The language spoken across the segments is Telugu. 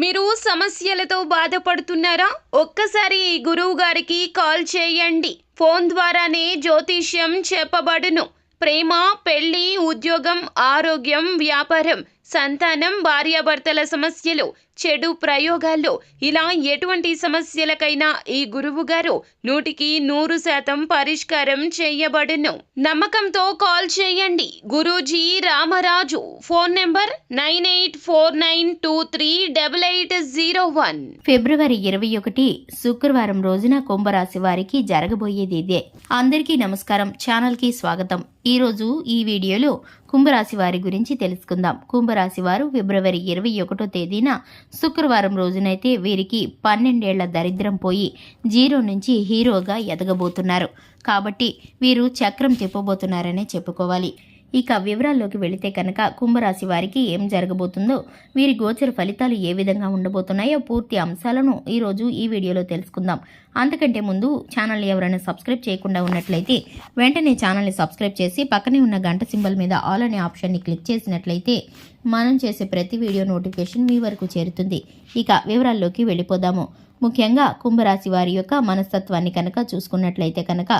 మీరు సమస్యలతో బాధపడుతున్నారా? ఒక్కసారి ఈ గురువు గారికి కాల్ చేయండి. ఫోన్ ద్వారానే జ్యోతిష్యం చెప్పబడును. ప్రేమ, పెళ్లి, ఉద్యోగం, ఆరోగ్యం, వ్యాపారం, సంతానం, భార్యాభర్తల సమస్యలు, చెడు ప్రయోగాల్లో ఇలా ఎటువంటి సమస్యలకైనా ఈ గురువు గారు 100% పరిష్కారం చేయబడును. నమ్మకంతో కాల్ చేయండి. గురూజీ రామరాజు. Phone number 9849238801. ఫిబ్రవరి 21 శుక్రవారం రోజున కుంభరాశి వారికి జరగబోయేది ఇదే. అందరికీ నమస్కారం. ఛానల్ కి స్వాగతం. ఈ రోజు ఈ వీడియోలో కుంభరాశి వారి గురించి తెలుసుకుందాం. కుంభరాశి వారు ఫిబ్రవరి 21 తేదీన శుక్రవారం రోజునైతే వీరికి 12 ఏళ్ల దరిద్రం పోయి జీరో నుంచి హీరోగా ఎదగబోతున్నారు. కాబట్టి వీరు చక్రం తిప్పబోతున్నారనే చెప్పుకోవాలి. ఇక వివరాల్లోకి వెళితే కనుక కుంభరాశి వారికి ఏం జరగబోతుందో, వీరి గోచర ఫలితాలు ఏ విధంగా ఉండబోతున్నాయో పూర్తి అంశాలను ఈరోజు ఈ వీడియోలో తెలుసుకుందాం. అంతకంటే ముందు ఛానల్ని ఎవరైనా సబ్స్క్రైబ్ చేయకుండా ఉన్నట్లయితే వెంటనే ఛానల్ని సబ్స్క్రైబ్ చేసి పక్కనే ఉన్న గంట సింబల్ మీద ఆల్ అనే ఆప్షన్ని క్లిక్ చేసినట్లయితే మనం చేసే ప్రతి వీడియో నోటిఫికేషన్ మీ వరకు చేరుతుంది. ఇక వివరాల్లోకి వెళ్ళిపోదాము. ముఖ్యంగా కుంభరాశి వారి యొక్క మనస్తత్వాన్ని కనుక చూసుకున్నట్లయితే కనుక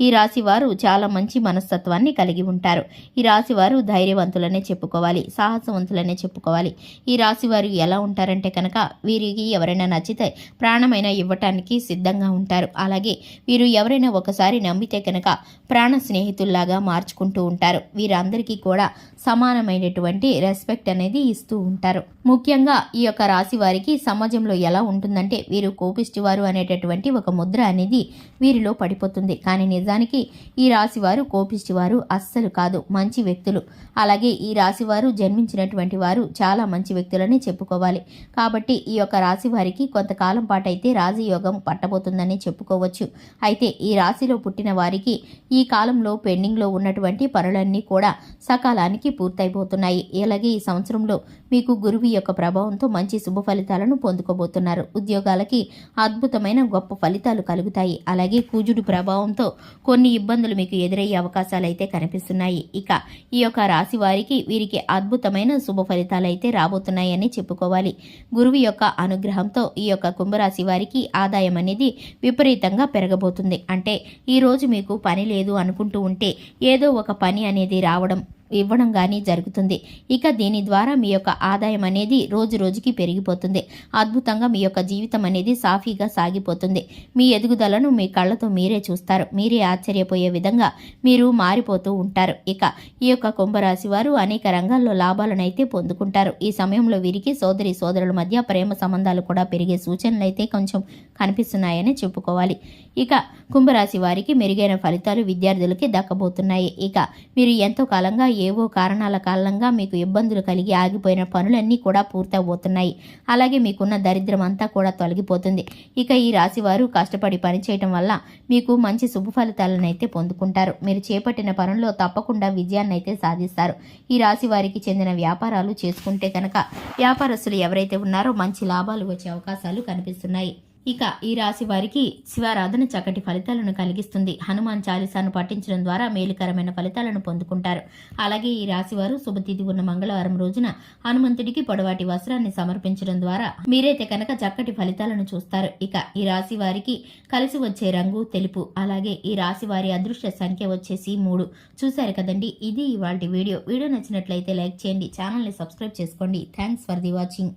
ఈ రాశి వారు చాలా మంచి మనస్తత్వాన్ని కలిగి ఉంటారు. ఈ రాశి వారు ధైర్యవంతులనే చెప్పుకోవాలి, సాహసవంతులనే చెప్పుకోవాలి. ఈ రాశి వారు ఎలా ఉంటారంటే కనుక వీరికి ఎవరైనా నచ్చితే ప్రాణమైన ఇవ్వటానికి సిద్ధంగా ఉంటారు. అలాగే వీరు ఎవరైనా ఒకసారి నమ్మితే కనుక ప్రాణ స్నేహితుల్లాగా మార్చుకుంటూ ఉంటారు. వీరందరికీ కూడా సమానమైనటువంటి రెస్పెక్ట్ అనేది ఇస్తూ ఉంటారు. ముఖ్యంగా ఈ యొక్క రాశి వారికి సమాజంలో ఎలా ఉంటుందంటే వీరు కోపిష్టివారు అనేటటువంటి ఒక ముద్ర అనేది వీరిలో పడిపోతుంది. కానీ నిజానికి ఈ రాశివారు కోపిష్టివారు అస్సలు కాదు, మంచి వ్యక్తులు. అలాగే ఈ రాశివారు జన్మించినటువంటి వారు చాలా మంచి వ్యక్తులని చెప్పుకోవాలి. కాబట్టి ఈ యొక్క రాశి వారికి కొంతకాలం పాటు అయితే రాజయోగం పట్టబోతుందని చెప్పుకోవచ్చు. అయితే ఈ రాశిలో పుట్టిన వారికి ఈ కాలంలో పెండింగ్లో ఉన్నటువంటి పనులన్నీ కూడా సకాలానికి పూర్తయిపోతున్నాయి. అలాగే ఈ సంవత్సరంలో మీకు గురువు యొక్క ప్రభావంతో మంచి శుభ ఫలితాలను పొందుకోబోతున్నారు. ఉద్యోగాలకి అద్భుతమైన గొప్ప ఫలితాలు కలుగుతాయి. అలాగే కుజుడు ప్రభావంతో కొన్ని ఇబ్బందులు మీకు ఎదురయ్యే అవకాశాలు అయితే కనిపిస్తున్నాయి. ఇక ఈ యొక్క రాశి వారికి వీరికి అద్భుతమైన శుభ ఫలితాలు అయితే రాబోతున్నాయని చెప్పుకోవాలి. గురువు యొక్క అనుగ్రహంతో ఈ యొక్క కుంభరాశి వారికి ఆదాయం అనేది విపరీతంగా పెరగబోతుంది. అంటే ఈ రోజు మీకు పని లేదు అనుకుంటూ ఉంటే ఏదో ఒక పని అనేది రావడం ఇవ్వడం కానీ జరుగుతుంది. ఇక దీని ద్వారా మీ యొక్క ఆదాయం అనేది రోజు రోజుకి పెరిగిపోతుంది. అద్భుతంగా మీ యొక్క జీవితం అనేది సాఫీగా సాగిపోతుంది. మీ ఎదుగుదలను మీ కళ్ళతో మీరే చూస్తారు. మీరే ఆశ్చర్యపోయే విధంగా మీరు మారిపోతూ ఉంటారు. ఇక ఈ యొక్క కుంభరాశి వారు అనేక రంగాల్లో లాభాలను అయితే పొందుకుంటారు. ఈ సమయంలో వీరికి సోదరి సోదరుల మధ్య ప్రేమ సంబంధాలు కూడా పెరిగే సూచనలు అయితే కొంచెం కనిపిస్తున్నాయని చెప్పుకోవాలి. ఇక కుంభరాశి వారికి మెరుగైన ఫలితాలు విద్యార్థులకి దక్కబోతున్నాయి. ఇక మీరు ఎంతో కాలంగా ఏవో కారణాల కారణంగా మీకు ఇబ్బందులు కలిగి ఆగిపోయిన పనులన్నీ కూడా పూర్తవబోతున్నాయి. అలాగే మీకున్న దరిద్రం అంతా కూడా తొలగిపోతుంది. ఇక ఈ రాశి వారు కష్టపడి పనిచేయటం వల్ల మీకు మంచి శుభ ఫలితాలను అయితే పొందుకుంటారు. మీరు చేపట్టిన పనుల్లో తప్పకుండా విజయాన్ని అయితే సాధిస్తారు. ఈ రాశి వారికి చెందిన వ్యాపారాలు చేసుకుంటే కనుక వ్యాపారస్తులు ఎవరైతే ఉన్నారో మంచి లాభాలు వచ్చే అవకాశాలు కనిపిస్తున్నాయి. ఇక ఈ రాశి వారికి శివారాధన చక్కటి ఫలితాలను కలిగిస్తుంది. హనుమాన్ చాలీసాను పఠించడం ద్వారా మేలుకరమైన ఫలితాలను పొందుకుంటారు. అలాగే ఈ రాశి వారు శుభతిథి ఉన్న మంగళవారం రోజున హనుమంతుడికి పొడవాటి వస్త్రాన్ని సమర్పించడం ద్వారా మీరైతే కనుక చక్కటి ఫలితాలను చూస్తారు. ఇక ఈ రాశి వారికి కలిసి వచ్చే రంగు తెలుపు. అలాగే ఈ రాశి వారి అదృష్ట సంఖ్య వచ్చేసి 3. చూశారు కదండి, ఇది ఇవాల్టి వీడియో. వీడియో నచ్చినట్లయితే లైక్ చేయండి, ఛానల్ని సబ్స్క్రైబ్ చేసుకోండి. Thanks for the watching.